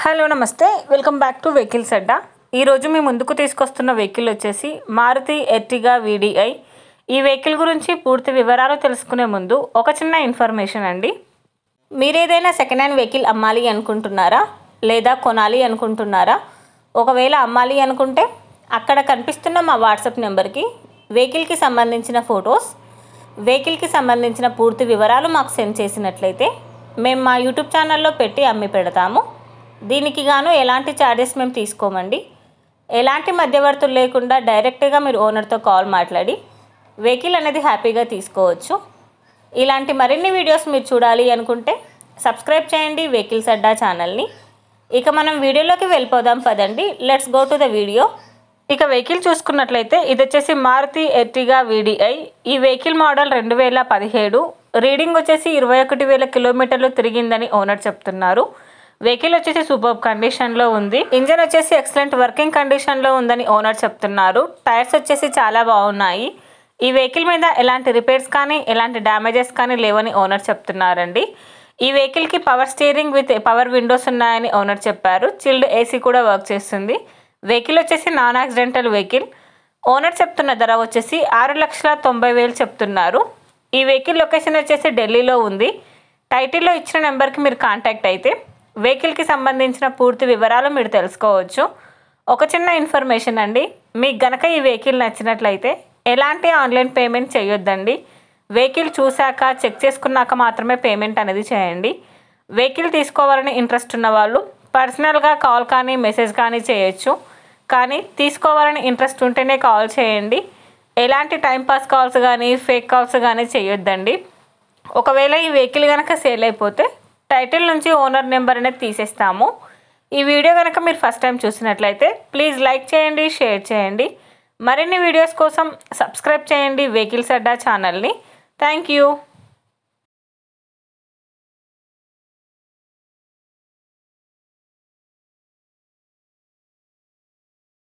Hello నమస్తే, welcome back to vehicles అడ్డా. ఈరోజు మీ ముందుకు తీసుకొస్తున్న వెహికల్ వచ్చేసి మారుతి ఎర్టిగా వీడిఐ. ఈ వెహికల్ గురించి పూర్తి వివరాలు తెలుసుకునే ముందు ఒక చిన్న ఇన్ఫర్మేషన్ అండి. మీరు ఏదైనా సెకండ్ హ్యాండ్ వెహికల్ అమ్మాలి అనుకుంటున్నారా లేదా కొనాలి అనుకుంటున్నారా? ఒకవేళ అమ్మాలి అనుకుంటే అక్కడ కనిపిస్తున్న మా వాట్సాప్ నెంబర్కి వెహికల్కి సంబంధించిన ఫొటోస్, వెహికల్కి సంబంధించిన పూర్తి వివరాలు మాకు సెండ్ చేసినట్లయితే మేము మా యూట్యూబ్ ఛానల్లో పెట్టి అమ్మి పెడతాము. దీనికి గాను ఎలాంటి ఛార్జెస్ మేము తీసుకోమండి. ఎలాంటి మధ్యవర్తులు లేకుండా డైరెక్ట్గా మీరు ఓనర్తో కాల్ మాట్లాడి వెహికల్ అనేది హ్యాపీగా తీసుకోవచ్చు. ఇలాంటి మరిన్ని వీడియోస్ మీరు చూడాలి అనుకుంటే సబ్స్క్రైబ్ చేయండి వెహికల్స్ అడ్డా ఛానల్ని. ఇక మనం వీడియోలోకి వెళ్ళిపోదాం పదండి. Let's go to the video. ఇక వెహికల్ చూసుకున్నట్లయితే ఇది వచ్చేసి మారుతి ఎర్టిగా వీడిఐ. ఈ వెహికల్ మోడల్ 2017. రీడింగ్ వచ్చేసి 21,000 కిలోమీటర్లు తిరిగిందని ఓనర్ చెప్తున్నారు. వెహికల్ వచ్చేసి సూపర్ కండిషన్లో ఉంది. ఇంజన్ వచ్చేసి ఎక్సలెంట్ వర్కింగ్ కండిషన్లో ఉందని ఓనర్ చెప్తున్నారు. టైర్స్ వచ్చేసి చాలా బాగున్నాయి. ఈ వెహికల్ మీద ఎలాంటి రిపేర్స్ కానీ ఎలాంటి డ్యామేజెస్ కానీ లేవని ఓనర్ చెప్తున్నారండి. ఈ వెహికల్కి power steering with power Windows ఉన్నాయని ఓనర్ చెప్పారు. చిల్డ్ ఏసీ కూడా వర్క్ చేస్తుంది. వెహికల్ వచ్చేసి నాన్ యాక్సిడెంటల్ వెహికల్. ఓనర్ చెప్తున్న ధర వచ్చేసి 6,90,000 చెప్తున్నారు. ఈ వెహికల్ లొకేషన్ వచ్చేసి ఢిల్లీలో ఉంది. టైటిల్లో ఇచ్చిన నెంబర్కి మీరు కాంటాక్ట్ అయితే వెహికల్కి సంబంధించిన పూర్తి వివరాలు మీరు తెలుసుకోవచ్చు. ఒక చిన్న ఇన్ఫర్మేషన్ అండి, మీకు గనక ఈ వెహికల్ నచ్చినట్లయితే ఎలాంటి ఆన్లైన్ పేమెంట్ చేయొద్దండి. వెహికల్ చూశాక చెక్ చేసుకున్నాక మాత్రమే పేమెంట్ అనేది చేయండి. వెహికల్ తీసుకోవాలని ఇంట్రెస్ట్ ఉన్న వాళ్ళు పర్సనల్గా కాల్ కానీ మెసేజ్ కానీ చేయొచ్చు. కానీ తీసుకోవాలని ఇంట్రెస్ట్ ఉంటేనే కాల్ చేయండి. ఎలాంటి టైంపాస్ కాల్స్ కానీ ఫేక్ కాల్స్ కానీ చేయొద్దండి. ఒకవేళ ఈ వెహికల్ కనుక సేల్ అయిపోతే టైటిల్ నుంచి ఓనర్ నెంబర్ అనేది తీసేస్తాము. ఈ వీడియో కనుక మీరు ఫస్ట్ టైం చూసినట్లయితే ప్లీజ్ లైక్ చేయండి, షేర్ చేయండి. మరిన్ని వీడియోస్ కోసం సబ్స్క్రైబ్ చేయండి వెహికల్స్ అడ్డా ఛానల్ని. Thank you.